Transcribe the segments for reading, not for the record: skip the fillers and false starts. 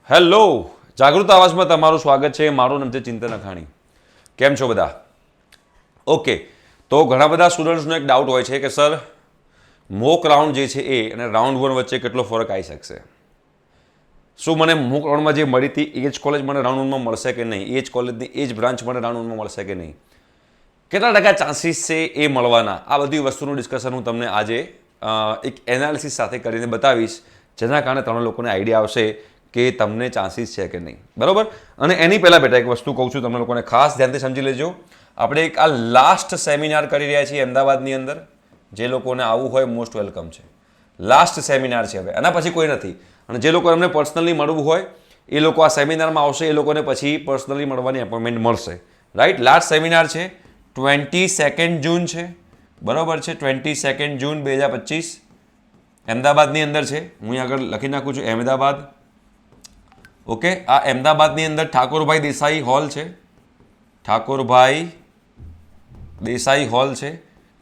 Hello, જાગૃત આવાજમાં તમારું સ્વાગત છે. મારું નામ છે ચિંતન અખાણી. કેમ છો બધા? ઓકે, તો ઘણા બધા સ્ટુડન્ટ્સનો એક ડાઉટ હોય છે કે સર મોક રાઉન્ડ જે છે એ અને રાઉન્ડ વન વચ્ચે કેટલો ફરક આવી શકશે? શું મને મોક રાઉન્ડમાં જે મળી હતી એ જ કોલેજ મને રાઉન્ડ વનમાં મળશે કે નહીં? એ જ કોલેજની એ જ બ્રાન્ચ મને રાઉન્ડ વનમાં મળશે કે નહીં? કેટલા ટકા ચાન્સીસ છે એ મળવાના? આ બધી વસ્તુનું ડિસ્કશન હું તમને આજે એક એનાલિસિસ સાથે કરીને બતાવીશ, જેના કારણે તમને લોકોને આઈડિયા આવશે કે તમને ચાન્સીસ છે કે નહીં. બરાબર? અને એની પહેલાં બેટા એક વસ્તુ કહું છું, તમને લોકોને ખાસ ધ્યાનથી સમજી લેજો. આપણે એક આ લાસ્ટ સેમિનાર કરી રહ્યા છીએ અમદાવાદની અંદર. જે લોકોને આવવું હોય મોસ્ટ વેલકમ છે. લાસ્ટ સેમિનાર છે હવે, આના પછી કોઈ નથી. અને જે લોકો અમને પર્સનલી મળવું હોય એ લોકો આ સેમિનારમાં આવશે, એ લોકોને પછી પર્સનલી મળવાની એપોઇન્ટમેન્ટ મળશે. રાઈટ? લાસ્ટ સેમિનાર છે, 22 જૂન છે. બરાબર છે? 22 જૂન 2025 અમદાવાદની અંદર છે. હું અહીં આગળ લખી નાખું છું અમદાવાદ. ઓકે, આ અમદાવાદની અંદર ઠાકોરભાઈ દેસાઈ હોલ છે. ઠાકોરભાઈ દેસાઈ હોલ છે.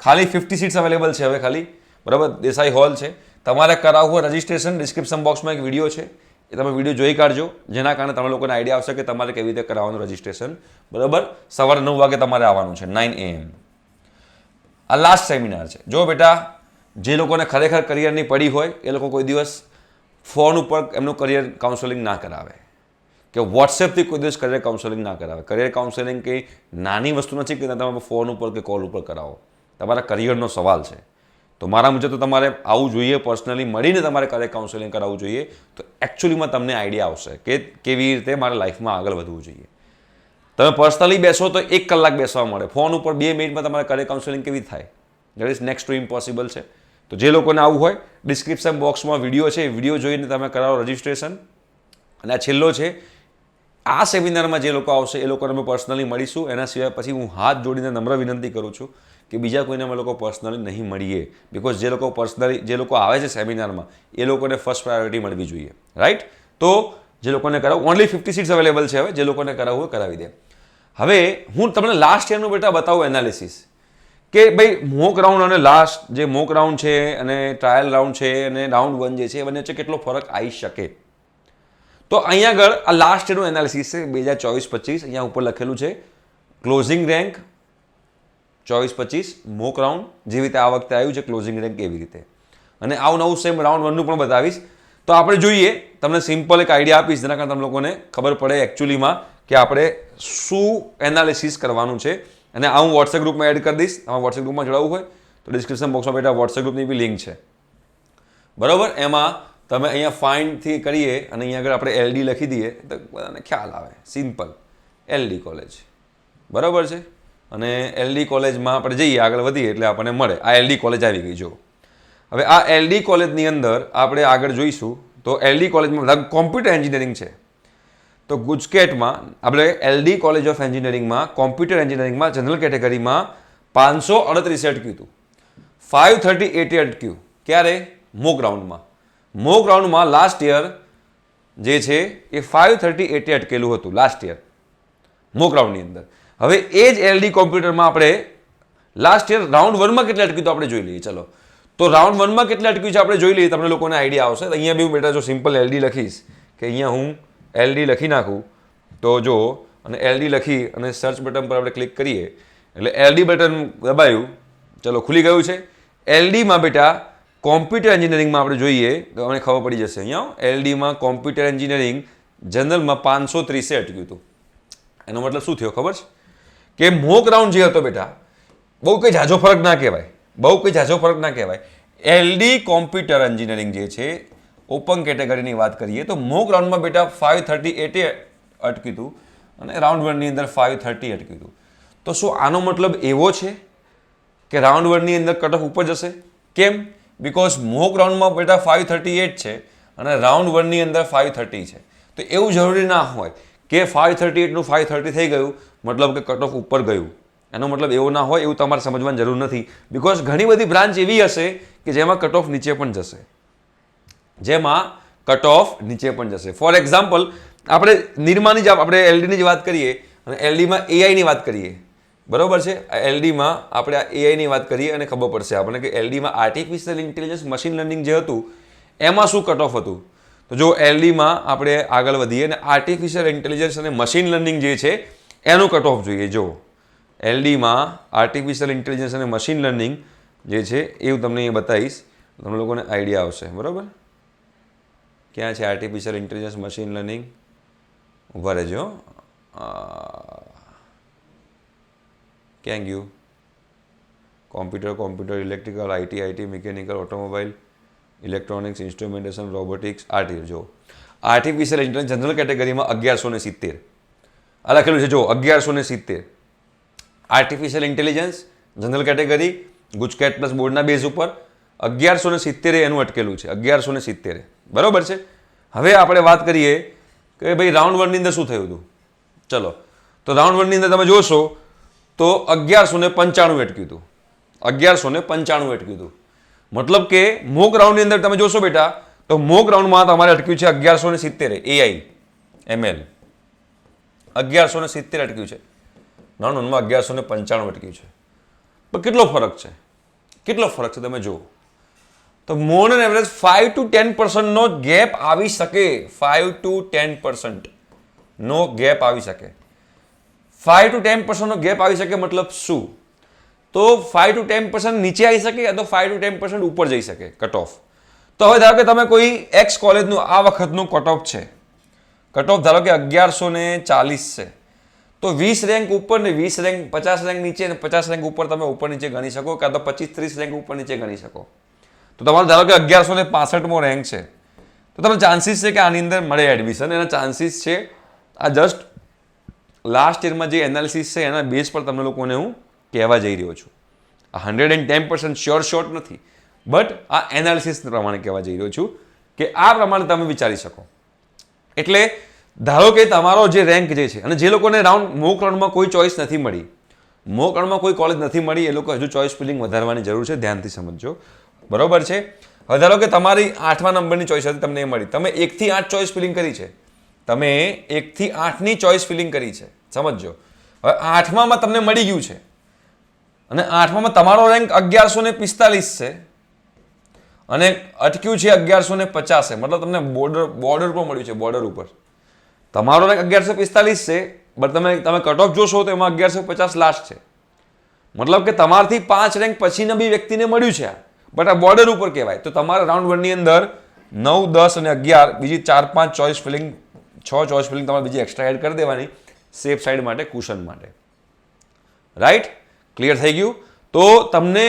ખાલી 50 સીટ્સ અવેલેબલ છે હવે ખાલી. બરાબર? દેસાઈ હોલ છે. તમારે કરાવવું હોય રજિસ્ટ્રેશન, ડિસ્ક્રિપ્શન બોક્સમાં એક વિડીયો છે, એ તમે વિડીયો જોઈ કાઢજો, જેના કારણે તમે લોકોને આઈડિયા આવશે કે તમારે કેવી રીતે કરાવવાનું રજિસ્ટ્રેશન. બરાબર? સવારે 9 વાગે તમારે આવવાનું છે, 9 AM. આ લાસ્ટ સેમિનાર છે. જો બેટા, જે લોકોને ખરેખર કરિયરની પડી હોય એ લોકો કોઈ દિવસ ફોન ઉપર એમનું કરિયર કાઉન્સેલિંગ ના કરાવે, કે વોટ્સએપથી કોઈ દિવસ કરિયર કાઉન્સેલિંગ ના કરાવે. કરિયર કાઉન્સેલિંગ કંઈ નાની વસ્તુ નથી કે તમે ફોન ઉપર કે કોલ ઉપર કરાવો. તમારા કરિયરનો સવાલ છે. તો મારા મુજબ તો તમારે આવવું જોઈએ, પર્સનલી મળીને તમારે કરિયર કાઉન્સેલિંગ કરાવવું જોઈએ. તો એકચ્યુઅલીમાં તમને આઈડિયા આવશે કે કેવી રીતે મારે લાઈફમાં આગળ વધવું જોઈએ. તમે પર્સનલી બેસો તો 1 કલાક બેસવા મળે, ફોન ઉપર 2 મિનિટમાં તમારે કરિયર કાઉન્સેલિંગ કેવી થાય? That is next to impossible છે. તો જે લોકોને આવવું હોય ડિસ્ક્રિપ્શન બોક્સમાં વિડીયો છે, વિડીયો જોઈને તમે કરાવો રજિસ્ટ્રેશન. અને આ છેલ્લો છે, આ સેમિનારમાં જે લોકો આવશે એ લોકોને અમે પર્સનલી મળીશું. એના સિવાય પછી હું હાથ જોડીને નમ્ર વિનંતી કરું છું કે બીજા કોઈને અમે લોકો પર્સનલી નહીં મળીએ. બિકોઝ જે લોકો આવે છે સેમિનારમાં એ લોકોને ફર્સ્ટ પ્રાયોરિટી મળવી જોઈએ. રાઈટ? તો જે લોકોને કરાવવું, ઓનલી 50 સીટ્સ અવેલેબલ છે હવે, જે લોકોને કરાવવું હોય કરાવી દે. હવે હું તમને લાસ્ટ યરનું બેટા બતાવું એનાલિસિસ, કે ભાઈ મોક રાઉન્ડ અને લાસ્ટ જે મોક રાઉન્ડ છે અને ટ્રાયલ રાઉન્ડ છે અને રાઉન્ડ 1 જે છે એ બંને વચ્ચે કેટલો ફરક આવી શકે. તો અહીંયા આગળ આ લાસ્ટ યરનું એનાલિસિસ છે 2024-25. અહીંયા ઉપર લખેલું છે ક્લોઝિંગ રેન્ક 24-25 મોક રાઉન્ડ, જેવી રીતે આ વખતે આવ્યું છે ક્લોઝિંગ રેન્ક કેવી રીતે. અને આવું નવું સેમ રાઉન્ડ 1નું પણ બતાવીશ. તો આપણે જોઈએ, તમને સિમ્પલ એક આઈડિયા આપીશ જેના કારણે તમે લોકોને ખબર પડે એકચ્યુઅલીમાં કે આપણે શું એનાલિસિસ કરવાનું છે. અને આ હું વોટ્સએપ ગ્રુપમાં એડ કરી દઈશ. તમારે વોટ્સએપ ગ્રુપમાં જોડાવવું હોય તો ડિસ્ક્રિપ્શન બોક્સમાં બેટા વોટ્સએપ ગ્રુપની બી લિંક છે. બરાબર? એમાં તમે અહીંયા ફાઇન્ડથી કરીએ અને અહીંયા આગળ આપણે LD લખી દઈએ તો બધાને ખ્યાલ આવે. Simple LD college. બરાબર છે? અને LD કોલેજમાં આપણે જઈએ, આગળ વધીએ એટલે આપણને મળે. આ LD કોલેજ આવી ગઈ. જો હવે આ LD કોલેજની અંદર આપણે આગળ જોઈશું તો LD કોલેજમાં બધા કોમ્પ્યુટર એન્જિનિયરિંગ છે. તો ગુજકેટમાં આપણે LD કોલેજ ઓફ એન્જિનિયરિંગમાં કોમ્પ્યુટર એન્જિનિયરિંગમાં જનરલ કેટેગરીમાં 538 અટક્યું હતું. 538 અટક્યું. ક્યારે? મોક રાઉન્ડમાં. મોક રાઉન્ડમાં લાસ્ટ યર જે છે એ 538 અટકેલું હતું લાસ્ટ યર મોક રાઉન્ડની અંદર. હવે એ જ LD કોમ્પ્યુટરમાં આપણે લાસ્ટ યર રાઉન્ડ 1માં કેટલા અટક્યું તો આપણે જોઈ લઈએ. ચલો, તો રાઉન્ડ 1માં કેટલા અટક્યું છે આપણે જોઈ લઈએ, તમને લોકોને આઈડિયા આવશે. અહીંયા બી હું બેટા જો સિમ્પલ LD લખીશ, કે અહીંયા હું LD લખી નાખું તો જો, અને LD લખી અને સર્ચ બટન પર આપણે ક્લિક કરીએ એટલે LD બટન દબાયું, ચલો ખુલી ગયું છે. LDમાં બેટા કોમ્પ્યુટર એન્જિનિયરિંગમાં આપણે જોઈએ તો અમને ખબર પડી જશે. અહીંયા LDમાં કોમ્પ્યુટર એન્જિનિયરિંગ જનરલમાં 530 અટક્યું હતું. એનો મતલબ શું થયો ખબર છે? કે મોક રાઉન્ડ જે હતો બેટા બહુ કંઈ ઝાઝો ફરક ના કહેવાય. બહુ કંઈ ઝાઝો ફરક ના કહેવાય. LD કોમ્પ્યુટર એન્જિનિયરિંગ જે છે ઓપન કેટેગરીની વાત કરીએ તો મોક રાઉન્ડમાં બેટા 538 અટક્યું હતું અને રાઉન્ડ 1ની અંદર 530 અટક્યું હતું. તો શું આનો મતલબ એવો છે કે રાઉન્ડ 1ની અંદર કટ ઓફ ઉપર જશે? કેમ? બિકોઝ મોક રાઉન્ડમાં બેટા 538 છે અને રાઉન્ડ 1ની અંદર 530 છે. તો એવું જરૂરી ના હોય કે 538નું 530 થઈ ગયું મતલબ કે કટ ઓફ ઉપર ગયું. એનો મતલબ એવો ના હોય, એવું તમારે સમજવાની જરૂર નથી. બિકોઝ ઘણી બધી બ્રાન્ચ એવી હશે કે જેમાં કટ ઓફ નીચે પણ જશે. ફોર એક્ઝામ્પલ આપણે નિરમાની જ આપણે LDની જ વાત કરીએ અને LDમાં AIની વાત કરીએ. બરાબર છે? LDમાં આપણે આ AIની વાત કરીએ અને ખબર પડશે આપણને કે LDમાં આર્ટિફિશિયલ ઇન્ટેલિજન્સ મશીન લર્નિંગ જે હતું એમાં શું કટ ઓફ હતું. તો જો એલડીમાં આપણે આગળ વધીએ અને આર્ટિફિશિયલ ઇન્ટેલિજન્સ અને મશીન લર્નિંગ જે છે એનું કટ ઓફ જોઈએ. જો એલડીમાં આર્ટિફિશિયલ ઇન્ટેલિજન્સ અને મશીન લર્નિંગ જે છે એ હું તમને અહીંયા બતાવીશ, તમને લોકોને આઈડિયા આવશે. બરાબર, ક્યાં છે આર્ટિફિશિયલ ઇન્ટેલિજન્સ મશીન લર્નિંગ? ઉભા રહેજો. ક્યાં ગયું? Computer, electrical, IT, mechanical, automobile, electronics, instrumentation, robotics, જો આર્ટિફિશિયલ ઇન્ટેલિજન્સ જનરલ કેટેગરીમાં 1170 આ લખેલું છે. જો 1170 artificial intelligence general category GUJCET plus બોર્ડના બેઝ ઉપર 1170 એનું અટકેલું છે. 1170. બરોબર છે. હવે આપણે વાત કરીએ કે ભાઈ રાઉન્ડ 1 ની અંદર શું થયું હતું. ચલો, તો રાઉન્ડ 1 ની અંદર તમે જોશો તો 1195 અટક્યું હતું. 1195 અટક્યું હતું. મતલબ કે મોક રાઉન્ડની અંદર તમે જોશો બેટા તો મોક રાઉન્ડમાં તમારે અટક્યું છે 1170 એઆઈ એમએલ 1170 અટક્યું છે. રાઉન્ડ 1માં 1195 અટક્યું છે. પણ કેટલો ફરક છે? કેટલો ફરક છે તમે જુઓ તો મોર એન એવરેજ 5 to 10% નો ગેપ આવી શકે. 5 to 10% નો ગેપ આવી શકે. 5 to 10% નો ગેપ આવી શકે મતલબ શું? તો 5 to 10% નીચે આવી શકે યા તો 5 to 10% ઉપર જઈ શકે કટ ઓફ. તો હવે ધારો કે તમે કોઈ એક્સ કોલેજનું આ વખતનું કટ ઓફ છે, કટ ઓફ ધારો કે 1140 છે, તો 20 રેન્ક ઉપર ને 20 રેન્ક 50 રેન્ક નીચે ને 50 રેન્ક ઉપર તમે ઉપર નીચે ગણી શકો, કાં તો 25-30 રેન્ક ઉપર નીચે ગણી શકો. તો તમારો ધારો કે 1165મો રેન્ક છે, તો તમને ચાન્સીસ છે કે આની અંદર મળે એડમિશન. એના ચાન્સીસ છે. આ જસ્ટ લાસ્ટ યરમાં જે એનાલિસિસ છે એના બેઝ પર તમને લોકોને હું કહેવા જઈ રહ્યો છું. આ 110% શ્યોર શોટ નથી, બટ આ એનાલિસિસ પ્રમાણે કહેવા જઈ રહ્યો છું કે આ પ્રમાણે તમે વિચારી શકો. એટલે ધારો કે તમારો જે રેન્ક જે છે અને જે લોકોને મોક રાઉન્ડમાં કોઈ ચોઈસ નથી મળી, મોક રાઉન્ડમાં કોઈ કોલેજ નથી મળી, એ લોકો હજુ ચોઈસ ફિલિંગ વધારવાની જરૂર છે. ધ્યાનથી સમજજો. બરોબર છે. હવે ધારો કે તમારી 8મા નંબરની ચોઈસ હતી, તમને એ મળી, તમે 1 થી 8 ચોઈસ ફિલિંગ કરી છે, તમે 1 થી 8ની ચોઈસ ફિલિંગ કરી છે. સમજો, હવે 8મામાં તમને મળી ગયું છે અને 8મામાં તમારો રેન્ક 1145 છે અને અટક્યું છે 1150 છે, મતલબ તમને બોર્ડર પર મળ્યું છે. બોર્ડર ઉપર તમારો રેન્ક 1145 છે, બટ તમે કટ ઓફ જોશો તો એમાં 1150 લાસ્ટ છે. મતલબ કે તમારથી 5 રેન્ક પછીના બી વ્યક્તિને મળ્યું છે, બટ આ બોર્ડર ઉપર કહેવાય. તો તમારા રાઉન્ડ 1 ની અંદર 9, 10 અને 11 બીજી 4-5 ચોઈસ ફિલિંગ, 6 ચોઈસ ફિલિંગ તમારે બીજી એક્સ્ટ્રા એડ કરી દેવાની સેફ સાઈડ માટે, કુશન માટે. રાઈટ? ક્લિયર થઈ ગયું? તો તમને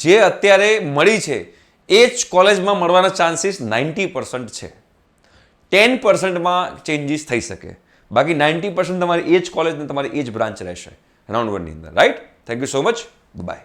જે અત્યારે મળી છે એ જ કોલેજમાં મળવાના ચાન્સીસ 90% છે. 10%માં ચેન્જીસ થઈ શકે, બાકી 90% તમારી એ જ કોલેજ ને તમારી એ જ બ્રાન્ચ રહેશે રાઉન્ડ 1 ની અંદર. Right? Thank you so much. By.